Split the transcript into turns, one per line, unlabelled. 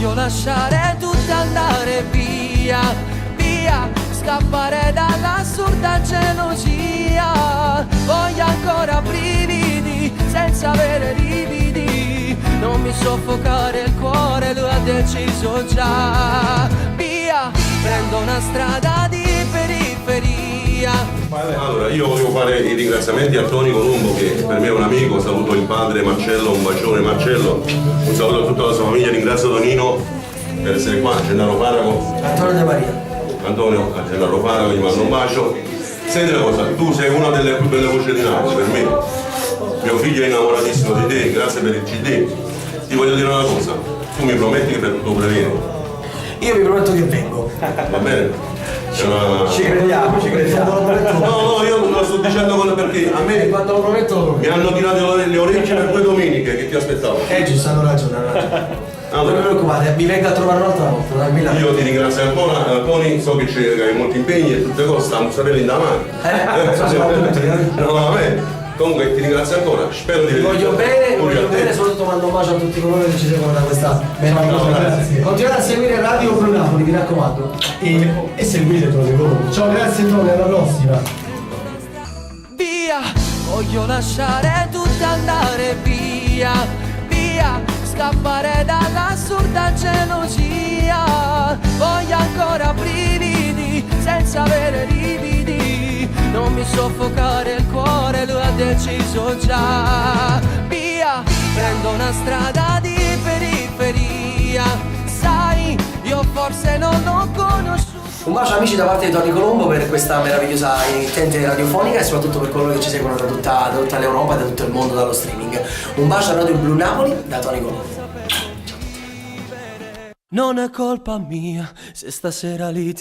Voglio lasciare tutto e andare via, via, scappare dall'assurda gelosia. Voglio ancora brividi, senza avere lividi. Non mi soffocare il cuore, lui ha deciso già. Via, prendo una strada di periferia.
Allora, io volevo fare i ringraziamenti a Tony Colombo, che per me è un amico. Saluto il padre Marcello, un bacione Marcello, un saluto a tutta la sua famiglia. Ringrazio Tonino per essere qua, Gennaro Parago,
Antonio De Maria.
Antonio a Gennaro Parago, gli mando un bacio. Senti una cosa, tu sei una delle più belle voci di Napoli per me. Mio figlio è innamoratissimo di te, grazie per il CD. Ti voglio dire una cosa, tu mi prometti che per tutto previeni.
Io vi prometto che vengo.
Va bene?
Ci crediamo, ci crediamo.
No, io non lo sto dicendo perché a me
Quando lo prometto
mi hanno tirato le orecchie per 2 domeniche che ti aspettavo.
giusto, hanno ragione, hanno ragione. Non vi preoccupate, vi vengo a trovare un'altra volta, tranquilla.
Io ti ringrazio ancora, Tony, so che hai molti impegni e tutte cose, stiamo sapendo in davanti. No, vabbè. Comunque ti ringrazio ancora, spero di
Vi voglio bene, soprattutto mando un bacio a tutti coloro che ci seguono da questa meravigliosa. Grazie. Continuate a seguire Radio Blu Napoli, mi raccomando. E seguite Tony Colombo. Ciao, grazie Tony, alla prossima.
Via, voglio lasciare tutto andare via, via, scappare dall'assurda gelosia. Voglio ancora brividi, senza avere lividi. Non mi soffocare il cuore, lui ha deciso già. Via, prendo una strada di periferia. Sai, io forse non l'ho conosciuto. Un bacio amici da parte di Tony Colombo per questa meravigliosa emittente radiofonica e soprattutto per coloro che ci seguono da tutta l'Europa e da tutto il mondo dallo streaming. Un bacio a Radio Blu Napoli da Tony Colombo. Non è colpa mia se stasera liti